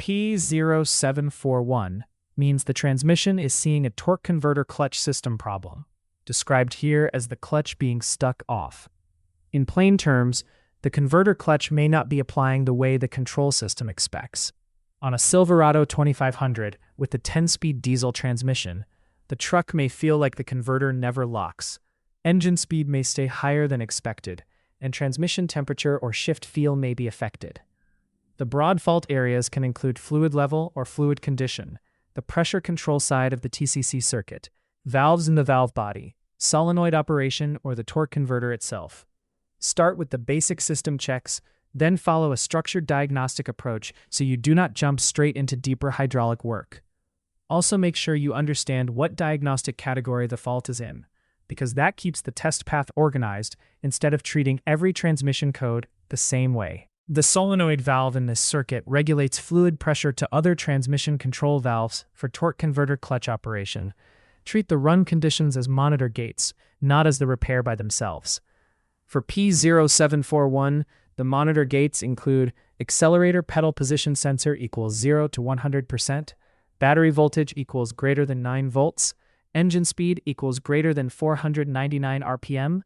P0741 means the transmission is seeing a torque converter clutch system problem, described here as the clutch being stuck off. In plain terms, the converter clutch may not be applying the way the control system expects. On a Silverado 2500 with the 10-speed diesel transmission, the truck may feel like the converter never locks. Engine speed may stay higher than expected, and transmission temperature or shift feel may be affected. The broad fault areas can include fluid level or fluid condition, the pressure control side of the TCC circuit, valves in the valve body, solenoid operation, or the torque converter itself. Start with the basic system checks, then follow a structured diagnostic approach so you do not jump straight into deeper hydraulic work. Also make sure you understand what diagnostic category the fault is in, because that keeps the test path organized instead of treating every transmission code the same way. The solenoid valve in this circuit regulates fluid pressure to other transmission control valves for torque converter clutch operation. Treat the run conditions as monitor gates, not as the repair by themselves. For P0741, the monitor gates include accelerator pedal position sensor equals 0 to 100%, battery voltage equals greater than 9 volts, engine speed equals greater than 499 RPM,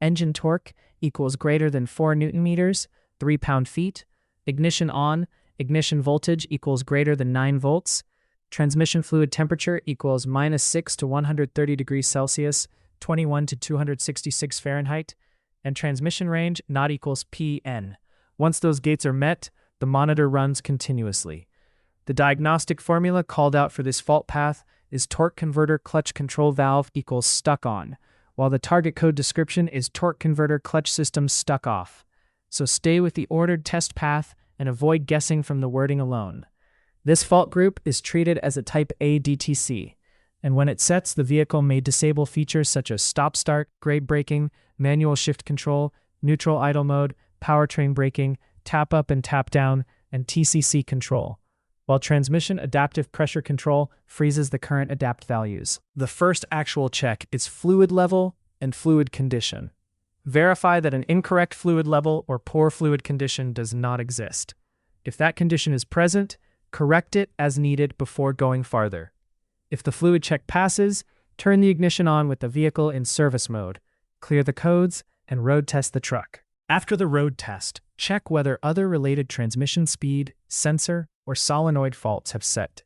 engine torque equals greater than 4 Newton meters, 3 pound-feet, ignition on, ignition voltage equals greater than 9 volts, transmission fluid temperature equals -6 to 130 degrees Celsius, 21 to 266 Fahrenheit, and transmission range not equals PN. Once those gates are met, the monitor runs continuously. The diagnostic formula called out for this fault path is torque converter clutch control valve equals stuck on, while the target code description is torque converter clutch system stuck off. So stay with the ordered test path and avoid guessing from the wording alone. This fault group is treated as a type A DTC, and when it sets, the vehicle may disable features such as stop-start, grade braking, manual shift control, neutral idle mode, powertrain braking, tap-up and tap-down, and TCC control, while transmission adaptive pressure control freezes the current adapt values. The first actual check is fluid level and fluid condition. Verify that an incorrect fluid level or poor fluid condition does not exist. If that condition is present, correct it as needed before going farther. If the fluid check passes, turn the ignition on with the vehicle in service mode, clear the codes, and road test the truck. After the road test, check whether other related transmission speed, sensor, or solenoid faults have set.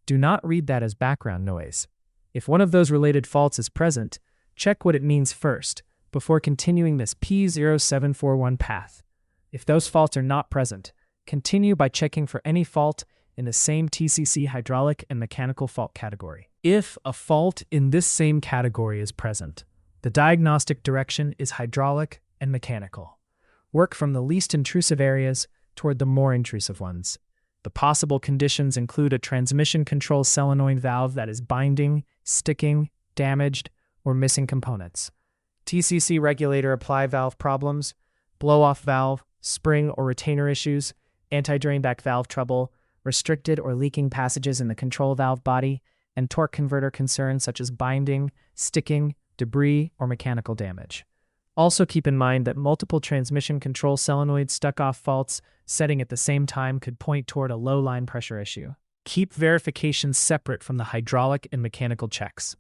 Do not read that as background noise. If one of those related faults is present, check what it means first, before continuing this P0741 path. If those faults are not present, continue by checking for any fault in the same TCC hydraulic and mechanical fault category. If a fault in this same category is present, the diagnostic direction is hydraulic and mechanical. Work from the least intrusive areas toward the more intrusive ones. The possible conditions include a transmission control solenoid valve that is binding, sticking, damaged, or missing components. TCC regulator apply valve problems, blow-off valve, spring or retainer issues, anti-drain back valve trouble, restricted or leaking passages in the control valve body, and torque converter concerns such as binding, sticking, debris, or mechanical damage. Also keep in mind that multiple transmission control solenoid stuck-off faults setting at the same time could point toward a low line pressure issue. Keep verifications separate from the hydraulic and mechanical checks.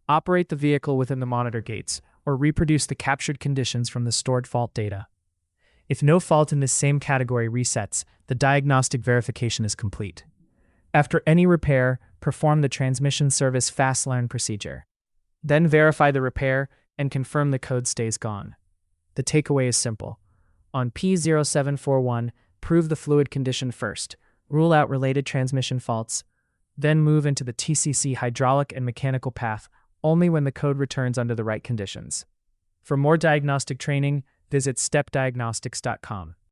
Operate the vehicle within the monitor gates, or reproduce the captured conditions from the stored fault data. If no fault in this same category resets, the diagnostic verification is complete. After any repair, perform the transmission service fast learn procedure. Then verify the repair and confirm the code stays gone. The takeaway is simple. On P0741, prove the fluid condition first, rule out related transmission faults, then move into the TCC hydraulic and mechanical path only when the code returns under the right conditions. For more diagnostic training, visit stepdiagnostics.com.